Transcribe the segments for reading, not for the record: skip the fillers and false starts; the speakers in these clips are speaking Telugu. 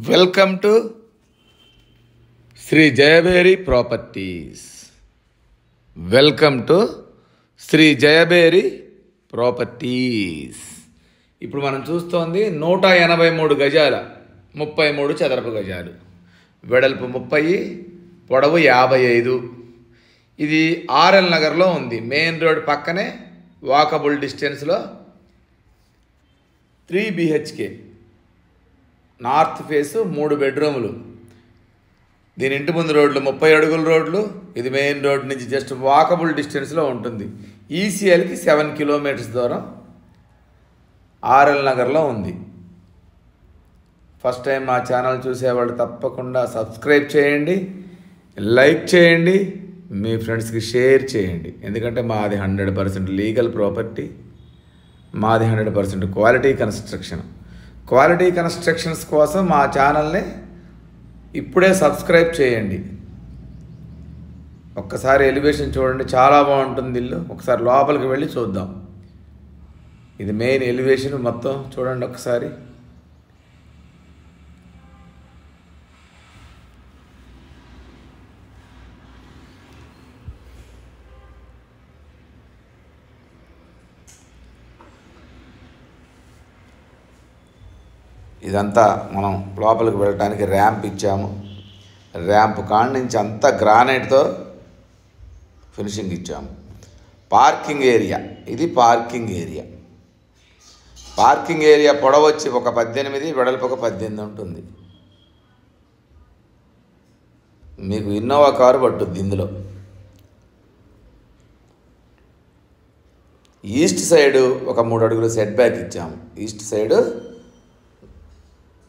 Welcome to Shri Jayaberi properties. Welcome to Shri Jayaberi properties. ఇప్పుడు మనం చూస్తోంది 183 గజాల 33 చదరపు గజాలు, వెడల్పు 30, పొడవు 55. ఇది ఆర్ఎల్ నగర్లో ఉంది. మెయిన్ రోడ్ పక్కనే వాకబుల్ డిస్టెన్స్లో 3 BHK, నార్త్ ఫేసు 3 బెడ్రూములు. దీని ఇంటి ముందు రోడ్లు 30 అడుగుల రోడ్లు. ఇది మెయిన్ రోడ్ నుంచి జస్ట్ వాకబుల్ డిస్టెన్స్లో ఉంటుంది. ఈసీఎల్కి 7 కిలోమీటర్స్ దూరం ఆర్ఎల్ నగర్లో ఉంది. ఫస్ట్ టైం మా ఛానల్ చూసేవాళ్ళు తప్పకుండా సబ్స్క్రైబ్ చేయండి, లైక్ చేయండి, మీ ఫ్రెండ్స్కి షేర్ చేయండి. ఎందుకంటే మాది 100% లీగల్ ప్రాపర్టీ, మాది 100% క్వాలిటీ కన్స్ట్రక్షన్. క్వాలిటీ కన్స్ట్రక్షన్స్ కోసం మా ఛానల్ని ఇప్పుడే సబ్స్క్రైబ్ చేయండి. ఒక్కసారి ఎలివేషన్ చూడండి, చాలా బాగుంటుంది ఇల్లు. ఒకసారి లోపలికి వెళ్ళి చూద్దాం. ఇది మెయిన్ ఎలివేషన్ మొత్తం చూడండి ఒకసారి. ఇదంతా మనం లోపలికి వెళ్ళడానికి ర్యాంప్ ఇచ్చాము. ర్యాంప్ కాడ నుంచి అంతా గ్రానైట్తో ఫినిషింగ్ ఇచ్చాము. పార్కింగ్ ఏరియా, ఇది పార్కింగ్ ఏరియా. పార్కింగ్ ఏరియా పొడవు వచ్చి ఒక 18, వెడల్పు ఒక 18 ఉంటుంది. మీకు ఇన్నోవా కారు పట్టుద్ది ఇందులో. ఈస్ట్ సైడు ఒక 3 అడుగులు సెట్ బ్యాక్ ఇచ్చాము. ఈస్ట్ సైడు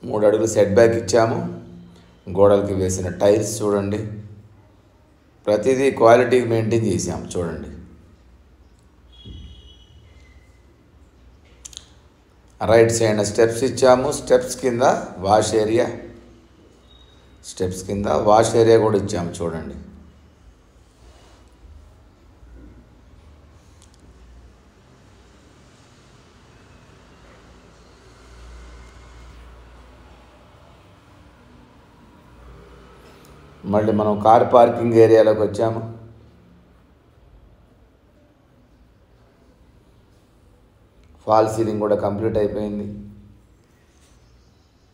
3 అడుగులు సెట్ బ్యాక్ ఇచ్చాము. గోడలకి వేసిన టైల్స్ చూడండి, ప్రతిదీ క్వాలిటీ మెయింటైన్ చేసాము చూడండి. రైట్ సైడ్ స్టెప్స్ ఇచ్చాము. స్టెప్స్ కింద వాష్ ఏరియా, స్టెప్స్ కింద వాష్ ఏరియా కూడా ఇచ్చాము చూడండి. మళ్ళీ మనం కార్ పార్కింగ్ ఏరియాలోకి వచ్చాము. ఫాల్ సీలింగ్ కూడా కంప్లీట్ అయిపోయింది.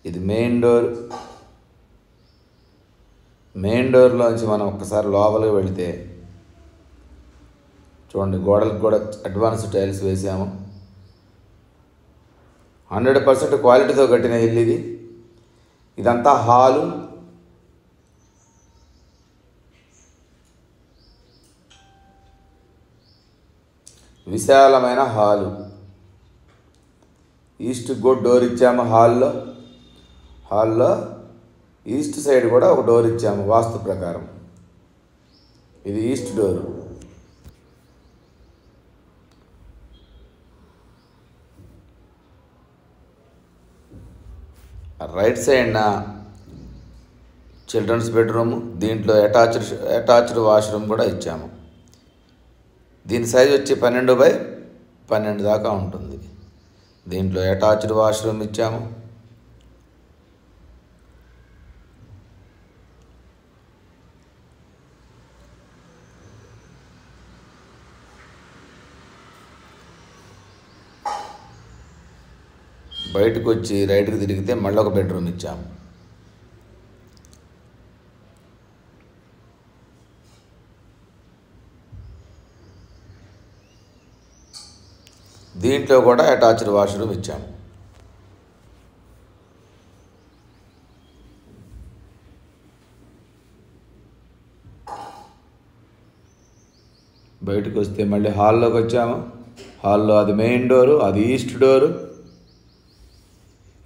ఇది మెయిన్ డోర్. మెయిన్ డోర్లోంచి మనం ఒక్కసారి లోపలికి వెళితే చూడండి, గోడలకు కూడా అడ్వాన్స్ టైల్స్ వేసాము. 100% క్వాలిటీతో కట్టిన ఇల్లు ఇది. ఇదంతా హాలు. విశాలమైన హాలు. ఈస్ట్ కూడా డోర్ ఇచ్చాము. హాల్లో ఈస్ట్ సైడ్ కూడా ఒక డోర్ ఇచ్చాము వాస్తు ప్రకారం. ఇది ఈస్ట్ డోరు. రైట్ సైడ్న చిల్డ్రన్స్ బెడ్రూము. దీంట్లో అటాచ్డ్ వాష్రూమ్ కూడా ఇచ్చాము. దీని సైజ్ వచ్చి 12x12 దాకా ఉంటుంది. దీంట్లో అటాచ్డ్ వాష్రూమ్ ఇచ్చాము. బయటకు వచ్చి రైట్కి తిరిగితే మళ్ళీ ఒక బెడ్రూమ్ ఇచ్చాము. దీంట్లో కూడా అటాచ్డ్ వాష్రూమ్ ఇచ్చాము. బయటకు వస్తే మళ్ళీ హాల్లోకి వచ్చాము. హాల్లో అది మెయిన్ డోరు, అది ఈస్ట్ డోరు.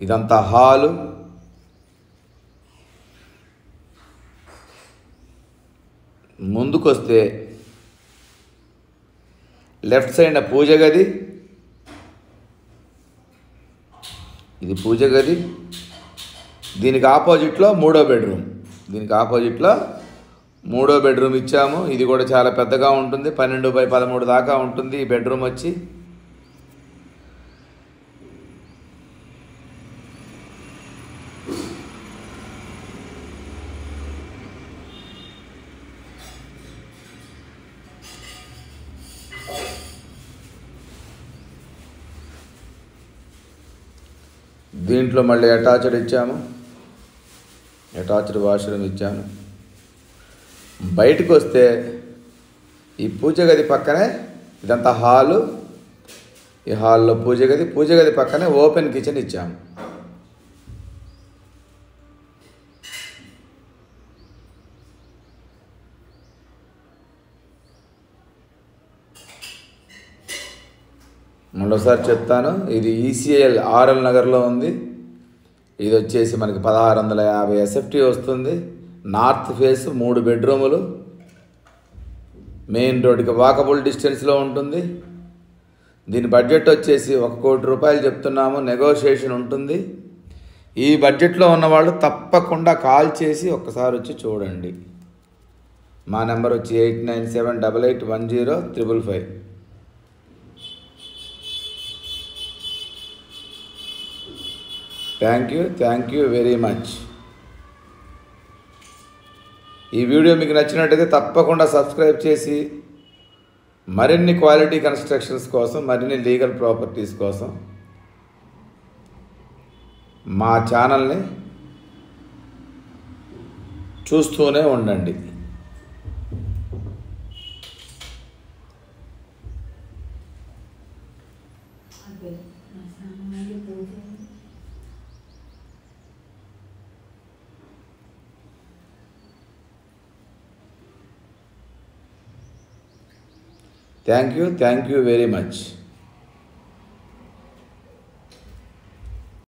ఇదంతా హాలు. ముందుకు వస్తే లెఫ్ట్ సైడ్ పూజ గది. ఇది పూజ గది. దీనికి ఆపోజిట్లో 3వ బెడ్రూమ్. ఇచ్చాము. ఇది కూడా చాలా పెద్దగా ఉంటుంది. 12x13 దాకా ఉంటుంది ఈ బెడ్రూమ్ వచ్చి. దీంట్లో మళ్ళీ అటాచ్డ్ ఇచ్చాము, అటాచ్డ్ వాష్రూమ్ ఇచ్చాము. బయటకు వస్తే ఈ పూజ గది పక్కనే ఇదంతా హాలు, ఈ హాల్లో పూజ గది పక్కనే ఓపెన్ కిచెన్ ఇచ్చాము. మరోసారి చెప్తాను, ఇది ఈసీఎల్ ఆర్ఎల్ నగర్లో ఉంది. ఇది వచ్చేసి మనకి 1650 ఎస్ఎఫ్టీ వస్తుంది. నార్త్ ఫేస్ 3 బెడ్రూములు, మెయిన్ రోడ్డుకి వాకబుల్ డిస్టెన్స్లో ఉంటుంది. దీని బడ్జెట్ వచ్చేసి 1 కోటి రూపాయలు చెప్తున్నాము, నెగోషియేషన్ ఉంటుంది. ఈ బడ్జెట్లో ఉన్నవాళ్ళు తప్పకుండా కాల్ చేసి ఒక్కసారి వచ్చి చూడండి. మా నెంబర్ వచ్చి 8978810555. Thank you very much. ఈ వీడియో మీకు నచ్చినట్టయితే తప్పకుండా సబ్స్క్రైబ్ చేసి మరిన్ని క్వాలిటీ కన్స్ట్రక్షన్స్ కోసం, మరిన్ని లీగల్ ప్రాపర్టీస్ కోసం మా ఛానల్ని చూస్తూనే ఉండండి. Thank you very much.